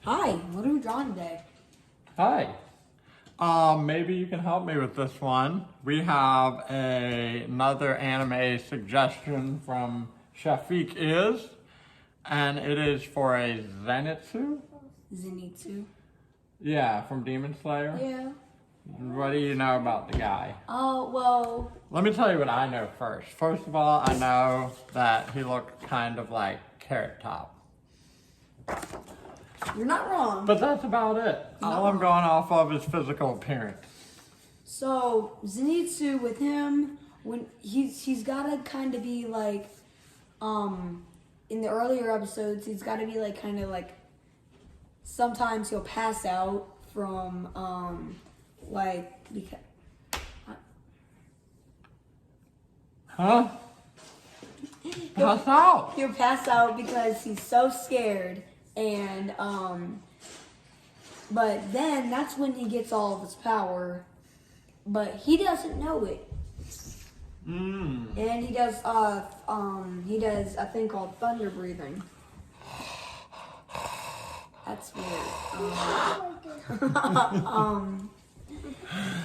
Hi, what are we drawing today? Hi. Maybe you can help me with this one. We have another anime suggestion from Syafiq Izz, and it is for a Zenitsu. Yeah, from Demon Slayer. Yeah. What do you know about the guy? Oh, well. Let me tell you what I know first. First of all, I know that he looked kind of like Carrot Top. You're not wrong. But that's about it. All I'm going off of is physical appearance. So, Zenitsu with him, when he's gotta kind of be like, in the earlier episodes, he's gotta be like, kind of like, sometimes he'll pass out from, because... Huh? Pass out? He'll pass out because he's so scared, and, but then that's when he gets all of his power, but he doesn't know it. And he does a thing called thunder breathing. That's weird.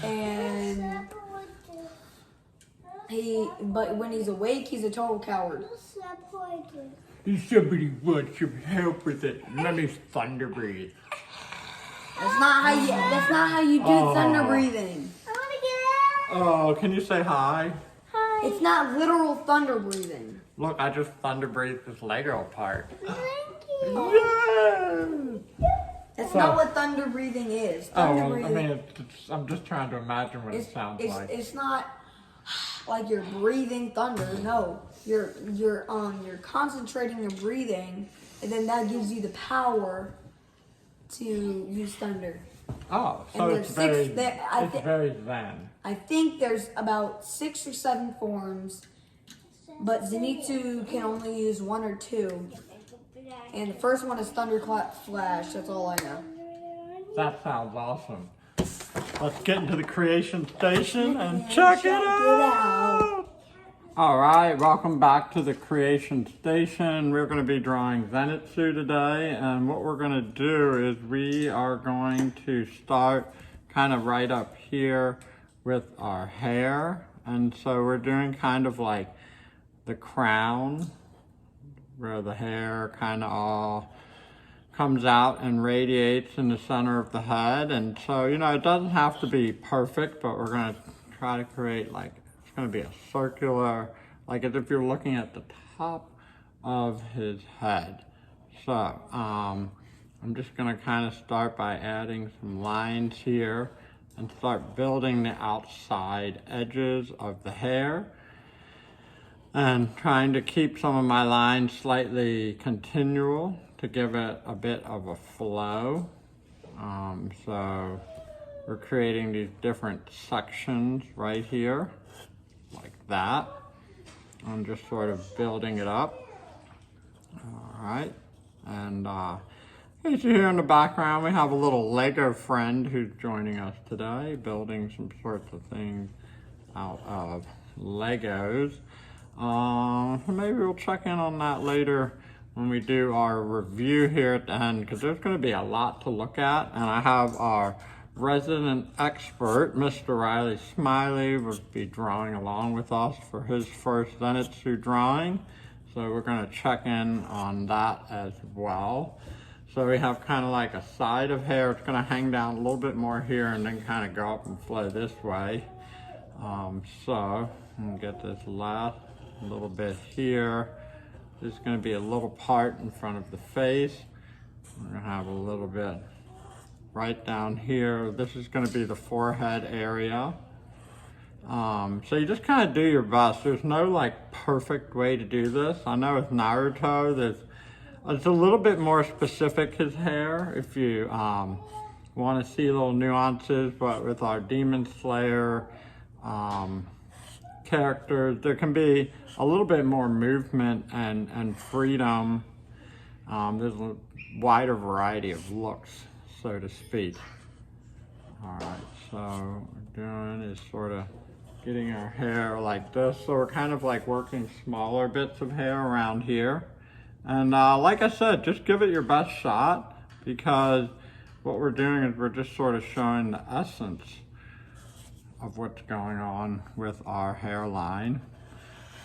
And but when he's awake, he's a total coward. If somebody wants some help with it, let me thunder breathe. That's not how you do thunder breathing. Oh, can you say hi? Hi. It's not literal thunder breathing. Look, I just thunder breathed this Lego apart. Thank you. Yeah. That's not what thunder breathing is. Thunder breathing, I'm just trying to imagine what it sounds like. It's not like you're breathing thunder. No, you're concentrating your breathing, and then that gives you the power to use thunder. Oh, so it's very zen. I think there's about 6 or 7 forms, but Zenitsu can only use 1 or 2. And the first one is Thunderclap Flash. That's all I know. That sounds awesome. Let's get into the creation station and check it out. Alright, welcome back to the creation station. We're going to be drawing Zenitsu today, and what we're going to do is we are going to start kind of right up here with our hair. And so we're doing kind of like the crown, where the hair kind of all comes out and radiates in the center of the head. And so, you know, it doesn't have to be perfect, but we're going to try to create like, it's going to be a circular, like as if you're looking at the top of his head. So, I'm just going to kind of start by adding some lines here and start building the outside edges of the hair, and trying to keep some of my lines slightly continual to give it a bit of a flow. So we're creating these different sections right here, like that. I'm just sort of building it up. All right, and as you hear in the background, we have a little Lego friend who's joining us today, building some sorts of things out of Legos. Maybe we'll check in on that later when we do our review here at the end, because there's going to be a lot to look at, and I have our resident expert, Mr. Riley Smiley, will be drawing along with us for his first Zenitsu drawing, so we're going to check in on that as well. So we have kind of like a side of hair. It's going to hang down a little bit more here and then kind of go up and flow this way. So I'm going to get this last little bit here. There's going to be a little part in front of the face. We're going to have a little bit right down here. This is going to be the forehead area. So you just kind of do your best. There's no like perfect way to do this. I know with Naruto, it's a little bit more specific, his hair, if you want to see little nuances, but with our Demon Slayer characters, there can be a little bit more movement and freedom. There's a wider variety of looks, so to speak. All right, so what we're doing is sort of getting our hair like this. So we're kind of like working smaller bits of hair around here. And like I said, just give it your best shot, because what we're doing is we're just sort of showing the essence of what's going on with our hairline.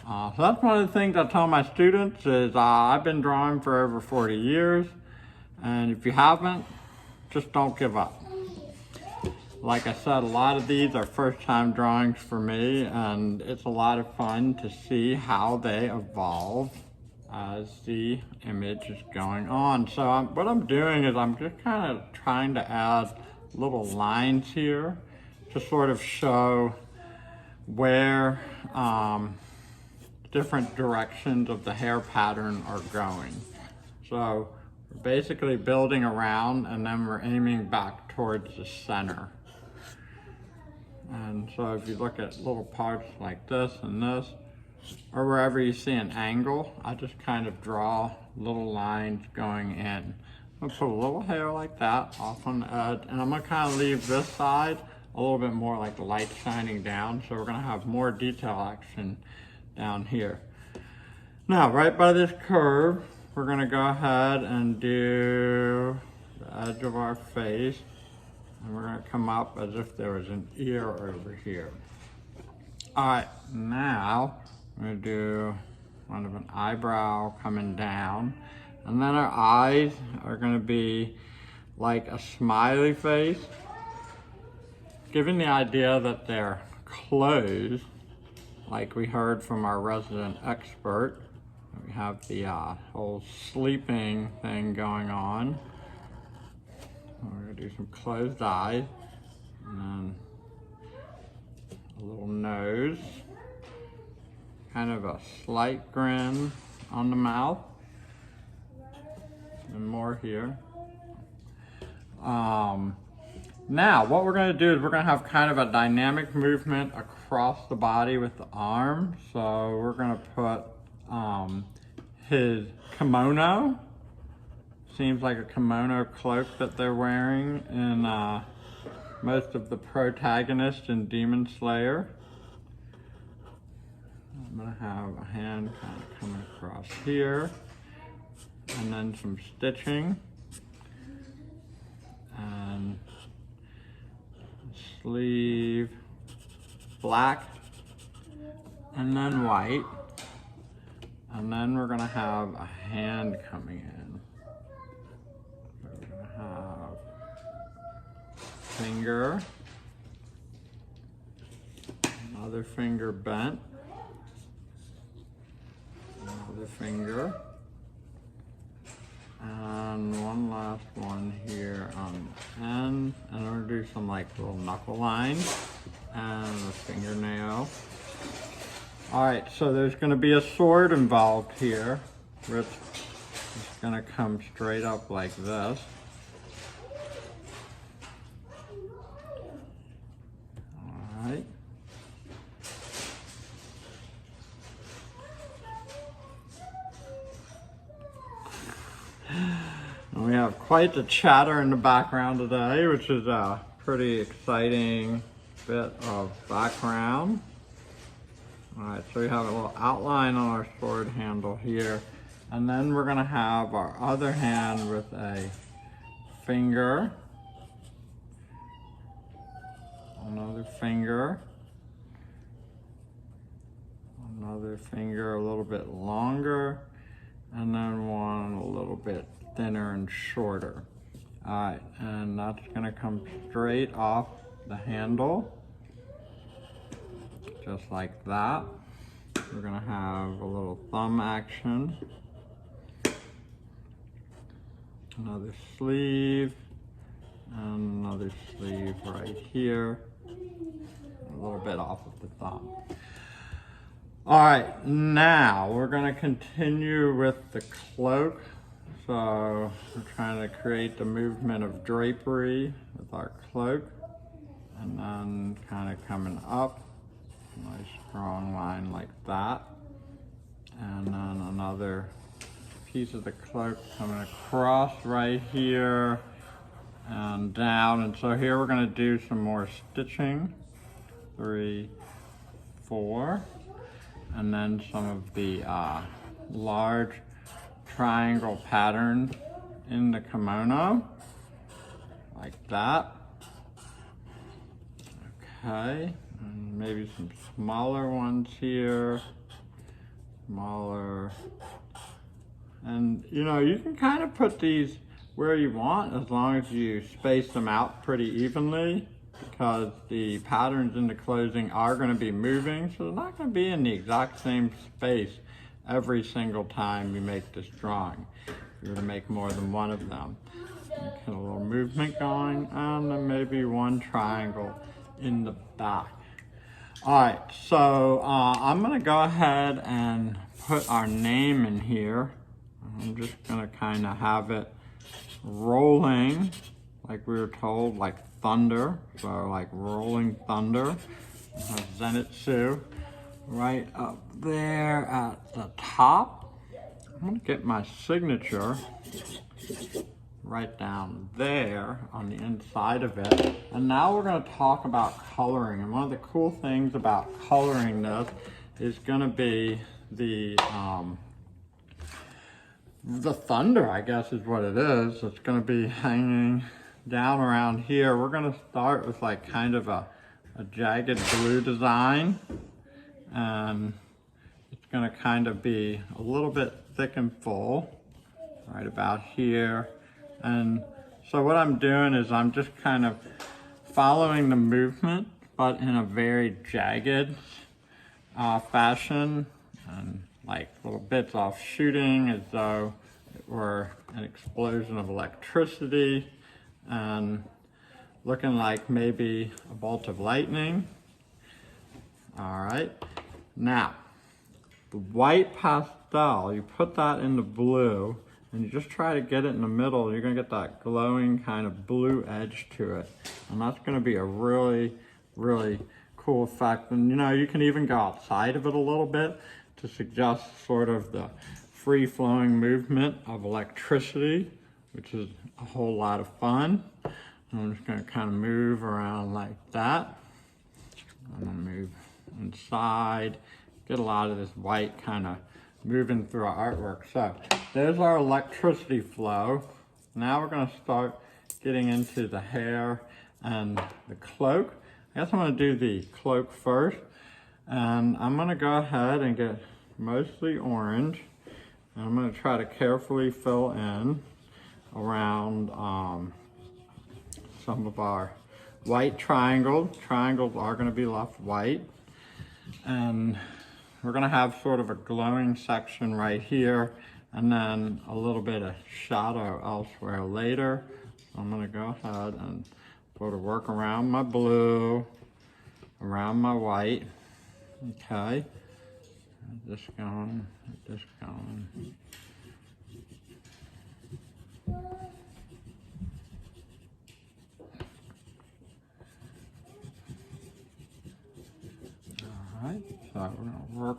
So that's one of the things I tell my students is I've been drawing for over 40 years, and if you haven't, just don't give up. Like I said, a lot of these are first time drawings for me, and it's a lot of fun to see how they evolve as the image is going on. So what I'm doing is I'm just kind of trying to add little lines here to sort of show where different directions of the hair pattern are going. So we're basically building around, and then we're aiming back towards the center. And so if you look at little parts like this and this, or wherever you see an angle, I just kind of draw little lines going in. I'll put a little hair like that off on the edge, and I'm gonna kind of leave this side a little bit more like the light shining down, so we're gonna have more detail action down here. Now, right by this curve, we're gonna go ahead and do the edge of our face, and we're gonna come up as if there was an ear over here. All right, now we're gonna do kind of an eyebrow coming down, and then our eyes are gonna be like a smiley face, giving the idea that they're closed, like we heard from our resident expert. We have the whole sleeping thing going on. We're gonna do some closed eyes, and then a little nose, kind of a slight grin on the mouth, and more here. Now, what we're gonna do is we're gonna have kind of a dynamic movement across the body with the arm. So we're gonna put his kimono. Seems like a kimono cloak that they're wearing in most of the protagonists in Demon Slayer. I'm gonna have a hand kind of coming across here, and then some stitching, and sleeve black, and then white, and then we're gonna have a hand coming in. We're gonna have finger, another finger bent, another finger, and one last one here on the end, and we're gonna do some like little knuckle lines and a fingernail. All right, so there's gonna be a sword involved here, which is gonna come straight up like this. All right. And we have quite the chatter in the background today, which is a pretty exciting bit of background. All right, so we have a little outline on our sword handle here, and then we're gonna have our other hand with a finger, another finger, another finger a little bit longer, and then one a little bit thinner and shorter. All right, and that's gonna come straight off the handle, just like that. We're gonna have a little thumb action, another sleeve, and another sleeve right here, a little bit off of the thumb. All right, now we're gonna continue with the cloak. So we're trying to create the movement of drapery with our cloak, and then kind of coming up, a nice strong line like that, and then another piece of the cloak coming across right here and down. And so here we're going to do some more stitching, 3, 4, and then some of the large triangle pattern in the kimono. like that. Okay, and maybe some smaller ones here, smaller. And you know, you can kind of put these where you want as long as you space them out pretty evenly, because the patterns in the closing are going to be moving, so they're not going to be in the exact same space every single time you make this drawing. You're going to make more than one of them. Get a little movement going, and then maybe one triangle in the back. All right, so I'm going to go ahead and put our name in here. I'm just going to kind of have it rolling, like we were told, like thunder. So like rolling thunder. Zenitsu right up there at the top. I'm going to get my signature right down there on the inside of it. And now we're going to talk about coloring. And one of the cool things about coloring this is going to be the thunder, I guess is what it is. It's going to be hanging down around here. We're going to start with like kind of a jagged blue design. And it's going to kind of be a little bit thick and full right about here. And so what I'm doing is I'm just kind of following the movement, but in a very jagged fashion, and like little bits off shooting as though it were an explosion of electricity, and looking like maybe a bolt of lightning. All right, now the white pastel, you put that in the blue, and you just try to get it in the middle. You're gonna get that glowing kind of blue edge to it. And that's gonna be a really, really cool effect. And you know, you can even go outside of it a little bit to suggest sort of the free-flowing movement of electricity, which is a whole lot of fun. And I'm just gonna kind of move around like that. I'm gonna move inside, get a lot of this white kind of moving through our artwork. So there's our electricity flow. Now we're going to start getting into the hair and the cloak. I guess I'm going to do the cloak first. And I'm going to go ahead and get mostly orange. And I'm going to try to carefully fill in around some of our white triangles. Triangles are going to be left white. And we're going to have sort of a glowing section right here, and then a little bit of shadow elsewhere later. So I'm going to go ahead and sort of work around my blue, around my white. Okay. Just going, just going. Alright, so we're going to work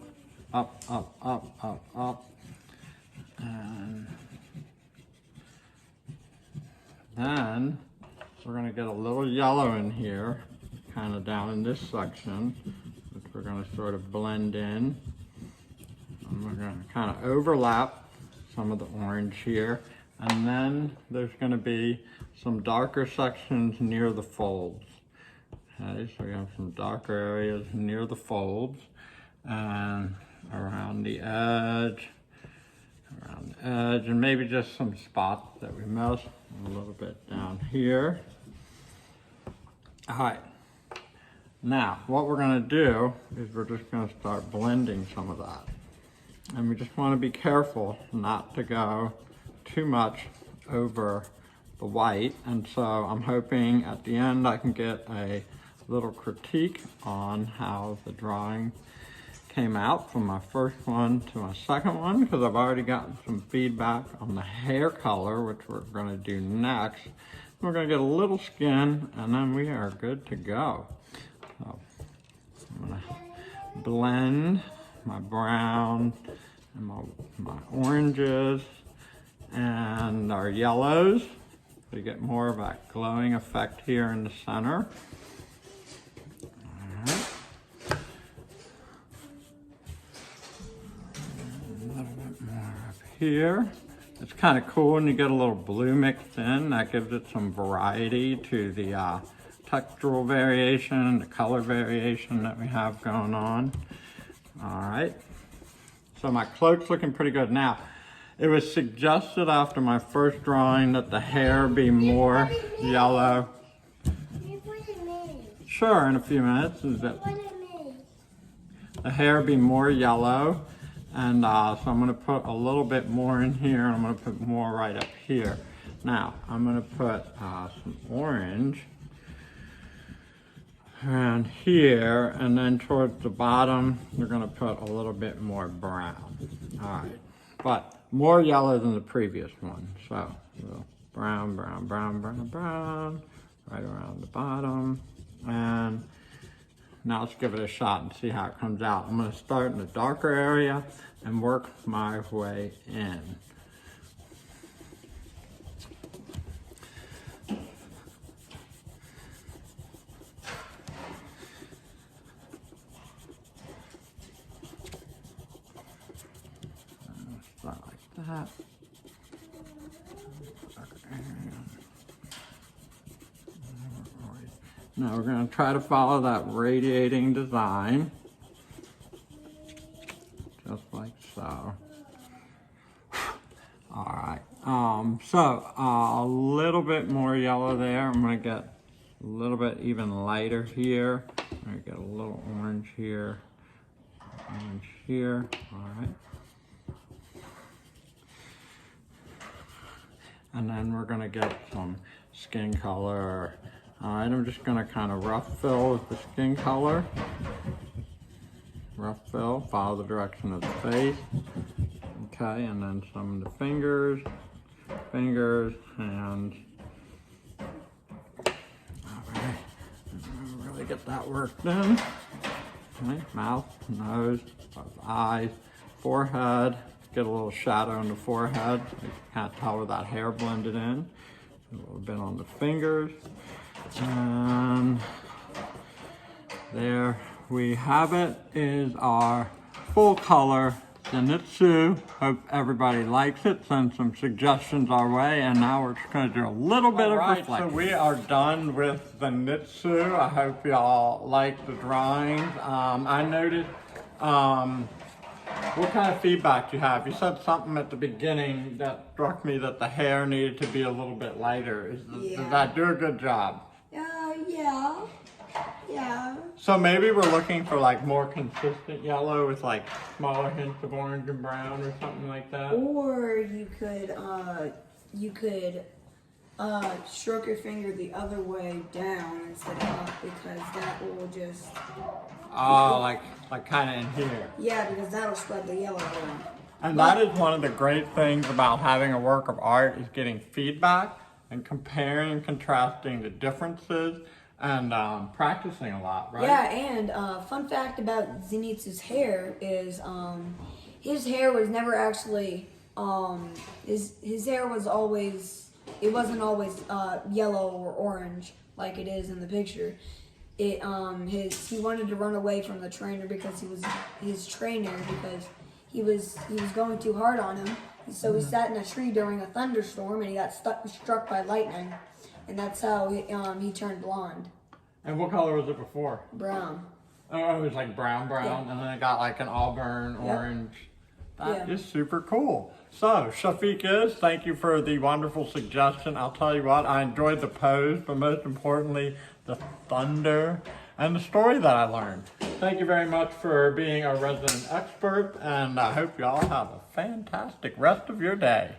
up, up, up, up, up. And then we're going to get a little yellow in here, kind of down in this section, which we're going to sort of blend in. And we're going to kind of overlap some of the orange here. And then there's going to be some darker sections near the folds. Okay, so we have some darker areas near the folds and around the edge, and maybe just some spots that we missed, a little bit down here. All right, now what we're going to do is we're just going to start blending some of that. And we just want to be careful not to go too much over the white. And so I'm hoping at the end I can get a little critique on how the drawing came out from my first one to my second one, because I've already gotten some feedback on the hair color, which we're going to do next. We're going to get a little skin, and then we are good to go. So I'm going to blend my brown and my oranges and our yellows to get more of that glowing effect here in the center. Here, It's kind of cool when you get a little blue mixed in. That gives it some variety to the textural variation, the color variation that we have going on. All right. So my cloak's looking pretty good. Now, it was suggested after my first drawing that the hair be more yellow. Sure, in a few minutes. The hair be more yellow. And so I'm going to put a little bit more in here, and I'm going to put more right up here. Now, I'm going to put some orange around here, and then towards the bottom, we're going to put a little bit more brown. All right, but more yellow than the previous one. So, brown, brown, brown, brown, brown, right around the bottom. And now let's give it a shot and see how it comes out. I'm going to start in the darker area and work my way in. Start like that. Now we're going to try to follow that radiating design, just like so. All right, so a little bit more yellow there. I'm going to get a little bit even lighter here. I'm going to get a little orange here, orange here. All right. And then we're going to get some skin color. All right, I'm just going to kind of rough fill with the skin color. Rough fill, follow the direction of the face. Okay, and then some of the fingers, and all right, really get that worked in. Okay, mouth, nose, eyes, forehead. Get a little shadow in the forehead. You can't tell where that hair blended in. A little bit on the fingers. And there we have it, is our full color Zenitsu. Hope everybody likes it. Send some suggestions our way. And now we're just going to do a little bit of reflection. So we are done with Zenitsu. I hope y'all like the drawings. I noticed, what kind of feedback do you have? You said something at the beginning that struck me, that the hair needed to be a little bit lighter. Does that do a good job? Yeah. So maybe we're looking for like more consistent yellow with like smaller hints of orange and brown or something like that. Or you could stroke your finger the other way down instead of up, because that will just... Oh, like kind of in here. Yeah, because that'll spread the yellow around. And that is one of the great things about having a work of art, is getting feedback and comparing and contrasting the differences and practicing a lot, right? Yeah, and fun fact about Zenitsu's hair is his hair was never actually, his hair was always, it wasn't always yellow or orange like it is in the picture. He wanted to run away from the trainer because he was going too hard on him. So he sat in a tree during a thunderstorm, and he got struck by lightning, and that's how he turned blonde. And what color was it before? Brown. Oh, it was like brown, yeah. And then it got like an auburn orange. That is super cool. So, Syafiq Izz, thank you for the wonderful suggestion. I'll tell you what, I enjoyed the pose, but most importantly, the thunder and the story that I learned. Thank you very much for being our resident expert, and I hope you all have a fantastic rest of your day.